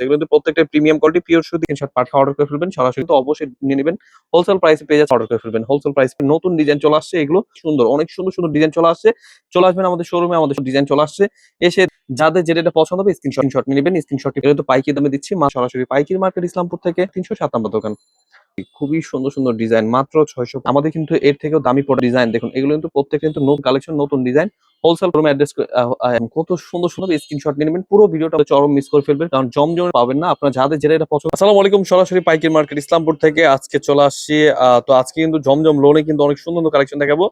এগুলো কিন্তু প্রত্যেকটা প্রিমিয়াম কোয়ালিটি পিওর সুতি স্ক্রিনশট পাঠিয়ে অর্ডার করে ফেলবেন। সরাসরি তো অবশ্যই নিয়ে নেবেন। হোলসেল প্রাইসে পেয়ে যাচ্ছে, অর্ডার করে ফেলবেন। হোলসেল প্রাইস নতুন ডিজাইন চলে আসছে, এগুলো সুন্দর, অনেক সুন্দর সুন্দর ডিজাইন চলে আসছে। চলে আসবেন আমাদের শোরুমে, আমাদের ডিজাইন চলে আসছে। এসে যাদের যেটা পছন্দ হবে স্ক্রিনশট নিয়ে নেবেন। স্ক্রিনশটটি কিন্তু পাইকারি দামে দিচ্ছি, সরাসরি পাইকারি মার্কেট ইসলামপুর থেকে 307 দোকান। খুবই সুন্দর সুন্দর ডিজাইন মাত্র 600। আমাদের কিন্তু এর থেকেও দামি পড়া ডিজাইন দেখুন, এগুলো কিন্তু প্রত্যেক কিন্তু নতুন কালেকশন, নতুন ডিজাইন। হোলসেল রুম অ্যাড্রেস কত সুন্দর সুন্দর স্ক্রিনশট নিয়ে নেবেন। পুরো ভিডিওটা চরম মিস করে ফেলবেন, কারণ জমজমে পাবেন না। আপনার যাদের যেটা পছন্দ। আসসালামু আলাইকুম, সরাসরি পাইকারি মার্কেট ইসলামপুর থেকে আজকে চলে আসছি। তো আজকে কিন্তু জমজম লোনে কিন্তু অনেক সুন্দর সুন্দর কালেকশন দেখাবো।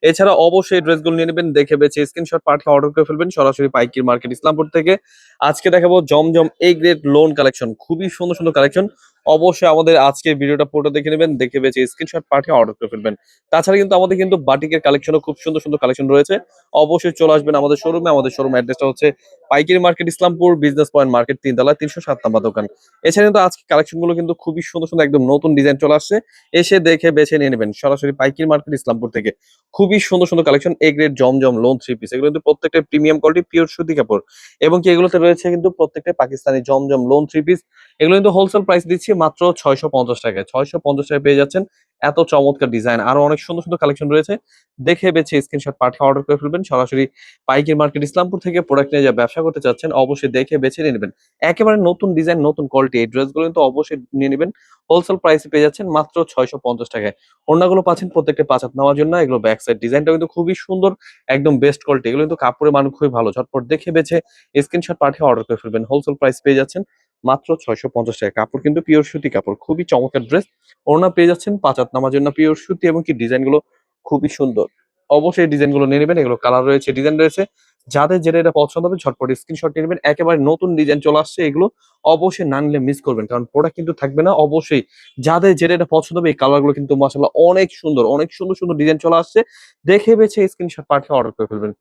এছাড়া অবশ্যই ড্রেসগুলো নিয়ে নেবেন, দেখে বেছে স্ক্রিনশট পাঠিয়ে অর্ডার করে ফেলবেন সরাসরি পাইকারি মার্কেট ইসলামপুর থেকে। আজকে দেখাবো জমজম এ গ্রেড লোন কালেকশন, খুবই সুন্দর সুন্দর কালেকশন। অবশ্যই আমাদের আজকের ভিডিওটা পুরো দেখে নেবেন, দেখে বেছে স্ক্রিনশট পাঠিয়ে অর্ডার করে ফেলবেন। তাছাড়া কিন্তু আমাদের কিন্তু বাটিকের কালেকশনও খুব সুন্দর সুন্দর কালেকশন রয়েছে। অবশ্যই চলে আসবেন আমাদের শোরুমে। আমাদের শোরুম অ্যাড্রেসটা হচ্ছে পাইকারি market Islampur, business point market, 3 তলা, 307 দোকান। এছাড়া কিন্তু আজকে কালেকশন গুলো কিন্তু খুবই সুন্দর সুন্দর, একদম নতুন ডিজাইন চলে আসছে। এসে দেখে বেছে নিয়ে নেবেন সরাসরি পাইকারি মার্কেট ইসলামপুর থেকে। খুবই সুন্দর সুন্দর collection, A grade Zamzam loan 3 piece, এগুলো কিন্তু প্রত্যেকটা প্রিমিয়াম কোয়ালিটি পিওর সুতি কাপড়। এবং কি এগুলোতে রয়েছে কিন্তু প্রত্যেকটা পাকিস্তানি জমজম লোন 3 পিস। এগুলো কিন্তু হোলসেল প্রাইস দিচ্ছি মাত্র 650 টাকায়। 650 টাকায় পেয়ে যাচ্ছেন এত চমৎকার ডিজাইন, আরো অনেক সুন্দর সুন্দর কালেকশন রয়েছে। দেখে বেছে স্ক্রিনশট পাঠিয়ে অর্ডার করে ফেলবেন সরাসরি পাইকারি মার্কেট ইসলামপুর থেকে। প্রোডাক্ট নিয়ে যা ব্যবসা করতে চাচ্ছেন অবশ্যই দেখে বেছে নিয়ে নেবেন। একেবারে নতুন ডিজাইন, নতুন কোয়ালিটি এই ড্রেসগুলো কিন্তু অবশ্যই নিয়ে নেবেন। হোলসেল প্রাইসে পেয়ে যাচ্ছেন মাত্র 650 টাকায়। ওড়নাগুলো পাচ্ছেন প্রত্যেকটা 5 হাত নেওয়ার জন্য। এগুলো ব্যাক সাইড ডিজাইনটা কিন্তু খুবই সুন্দর, একদম বেস্ট কোয়ালিটি। এগুলো কিন্তু কাপড়ের মান খুবই ভালো। ঝটপট দেখে বেছে স্ক্রিনশট পাঠিয়ে অর্ডার করে ফেলবেন। হোলসেল প্রাইস পেয়ে যাচ্ছেন মাত্র 650 টাকা। কাপড় কিন্তু পিওর সুতি কাপড়, খুবই চমৎকার ড্রেস। ওড়না পেয়ে যাচ্ছেন 5 হাত নামার জন্য পিওর সুতি, এবং কি ডিজাইন গুলো খুবই সুন্দর। অবশ্যই এই ডিজাইন গুলো নিয়ে নেবেন। এগুলো কালার রয়েছে, ডিজাইন রয়েছে। যাদের যেটা এটা পছন্দ হবে ঝটপট স্ক্রিনশট নিয়ে নেবেন। একেবারে নতুন ডিজাইন চলে আসছে, এগুলো অবশ্যই না নিলে মিস করবেন, কারণ প্রোডাক্ট কিন্তু থাকবে না। অবশ্যই যাদের যেটা এটা পছন্দ হবে এই কালার গুলো কিন্তু মাশাআল্লাহ অনেক সুন্দর, অনেক সুন্দর সুন্দর ডিজাইন চলে আসছে। দেখে বেছে স্ক্রিনশট পাঠিয়ে অর্ডার করে ফেলবেন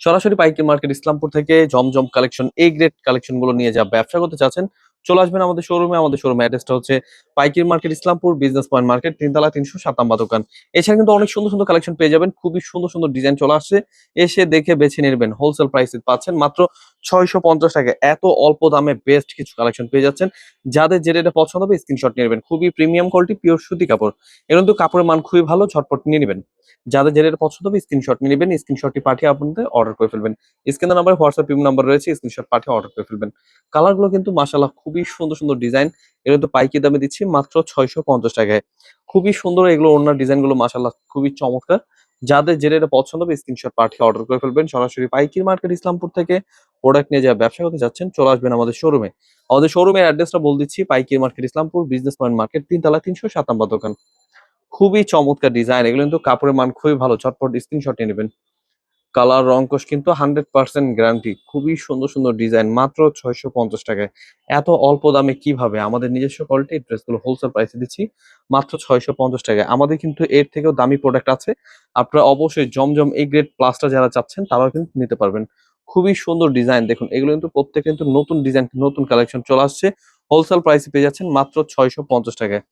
সরাসরি পাইকারি মার্কেট ইসলামপুর থেকে। জমজম কালেকশন, এ গ্রেড কালেকশন গুলো নিয়ে যা ব্যবসা করতে চাচ্ছেন চলে আসবেন আমাদের শোরুমে। আমাদের শোরুম অ্যাড্রেসটা হচ্ছে পাইকারি market Islampur, business point market, 3 তলা, 307 দোকান। এছাড়া কিন্তু অনেক সুন্দর সুন্দর কালেকশন পেয়ে যাবেন, খুবই সুন্দর সুন্দর ডিজাইন চলে আসছে। এসে দেখে বেছে নেবেন। হোলসেল প্রাইসে পাচ্ছেন মাত্র 650 টাকা। এত অল্প দামে বেস্ট কিছু কালেকশন পেয়ে যাচ্ছেন। যাদের যেটা পছন্দ হবে স্ক্রিনশট নিয়ে নেবেন। খুবই প্রিমিয়াম কোয়ালিটি পিওর সুতি কাপড়, এগুলো কিন্তু কাপড়ের মান খুবই ভালো। ঝটপট নিয়ে নেবেন। যাদের যেটা পছন্দ হবে স্ক্রিনশট নিয়ে নেবেন। স্ক্রিনশটটি পাঠিয়ে আপনাদের অর্ডার করে ফেলবেন। স্ক্রিনের নাম্বার, হোয়াটসঅ্যাপ নাম্বার রয়েছে, স্ক্রিনশট পাঠিয়ে অর্ডার করে ফেলবেন। কালার গুলো কিন্তু মাশাআল্লাহ খুবই সুন্দর সুন্দর ডিজাইন। এগুলো তো পাইকারি দামে দিচ্ছি মাত্র 650 টাকায়। খুবই সুন্দর এগুলো, ওনার ডিজাইন গুলো মাশাআল্লাহ খুবই চমৎকার। যাদের যেটা পছন্দ হবে স্ক্রিনশট পাঠিয়ে অর্ডার করে ফেলবেন সরাসরি পাইকারি মার্কেট ইসলামপুর থেকে। প্রোডাক্ট নিয়ে যা ব্যবসা করতে যাচ্ছেন চলে আসবেন আমাদের শোরুমে। আমাদের শোরুমের অ্যাড্রেসটা বলে দিচ্ছি, পাইকারি market Islampur, business point market, 3 তলা, 307 দোকান। খুবই চমৎকার ডিজাইন, এগুলো কিন্তু কাপড়ের মান খুবই ভালো। ঝটপট স্ক্রিনশট নিয়ে নেবেন। কালার রংকশ কিন্তু 100% গ্যারান্টি। খুবই সুন্দর সুন্দর ডিজাইন মাত্র 650 টাকায়। এত অল্প দামে কিভাবে? আমাদের নিজস্ব কোয়ালিটি ড্রেসগুলো হোলসেল প্রাইসে দিচ্ছি মাত্র 650 টাকায়। আমাদের কিন্তু এর থেকেও দামি প্রোডাক্ট আছে। আপনারা অবশ্যই জমজম এ গ্রেড প্লাসটা যারা চাচ্ছেন তারাও কিন্তু নিতে পারবেন। খুবই সুন্দর ডিজাইন দেখুন, এগুলো কিন্তু প্রত্যেক কিন্তু নতুন ডিজাইন, নতুন কালেকশন চলে আসছে। হোলসেল প্রাইসে পেয়ে যাচ্ছেন মাত্র 650 টাকায়।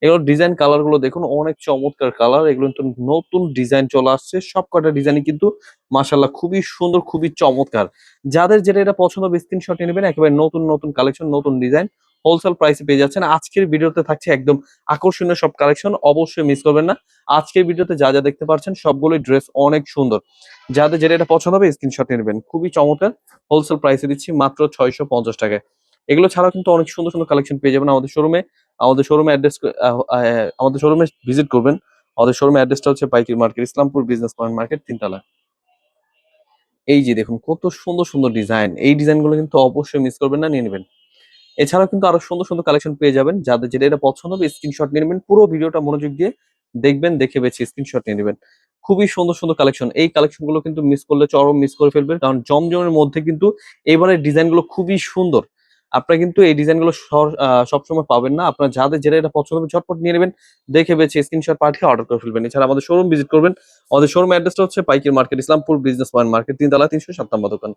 এগুলোর ডিজাইন কালার গুলো দেখুন, অনেক চমৎকার কালার। এগুলো কিন্তু নতুন ডিজাইন চলে আসছে। সবকটা ডিজাইনই কিন্তু মাশাআল্লাহ খুবই সুন্দর, খুবই চমৎকার। যাদের যেটা এটা পছন্দ হবে স্ক্রিনশট নিয়ে নেবেন। একেবারে নতুন নতুন কালেকশন, নতুন ডিজাইন হোলসেল প্রাইসে পেয়ে যাচ্ছেন। আজকের ভিডিওতে থাকছে একদম আকর্ষণীয় সব কালেকশন, অবশ্যই মিস করবেন না। আজকের ভিডিওতে যা যা দেখতে পাচ্ছেন সবগুলোই ড্রেস অনেক সুন্দর। যাদের যেটা এটা পছন্দ হবে স্ক্রিনশট নিয়ে নেবেন। খুবই চমৎকার। হোলসেল প্রাইসে দিচ্ছি মাত্র 650 টাকায়। এগুলো ছাড়াও কিন্তু অনেক সুন্দর সুন্দর কালেকশন পেয়ে যাবেন আমাদের শোরুমে। আমাদের শোরুমে অ্যাড্রেস আমাদের শোরুমে ভিজিট করবেন। আমাদের শোরুমের অ্যাড্রেসটা হচ্ছে পাইকারি market Islampur, business point market, 3 তলা। এই যে দেখুন কত সুন্দর সুন্দর ডিজাইন, এই ডিজাইনগুলো কিন্তু অবশ্যই মিস করবেন না, নিয়ে নেবেন। এছাড়াও কিন্তু আরো সুন্দর সুন্দর কালেকশন পেয়ে যাবেন। যাদের যেটা এটা পছন্দ হবে স্ক্রিনশট নিয়ে নেবেন। পুরো ভিডিওটা মনোযোগ দিয়ে দেখবেন, দেখে বেছে স্ক্রিনশট নিয়ে নেবেন। খুবই সুন্দর সুন্দর কালেকশন, এই কালেকশন গুলো কিন্তু মিস করলে চরম মিস করে ফেলবেন, কারণ জমজমের মধ্যে কিন্তু এবারের ডিজাইন গুলো খুবই সুন্দর। আপনারা কিন্তু এই ডিজাইন গুলো সবসময় পাবেন না। আপনার যাদের যেটা এটা পছন্দ হবে ঝটপট নিয়ে নেবেন। দেখে বেছে স্ক্রিনশট পাঠিয়ে অর্ডার করে ফেলবেন। এছাড়া আমাদের শোরুম ভিজিট করবেন। আমাদের শোরুম অ্যাড্রেসটা হচ্ছে পাইকারি market Islampur, business point market, 3 তলা, 307 দোকান।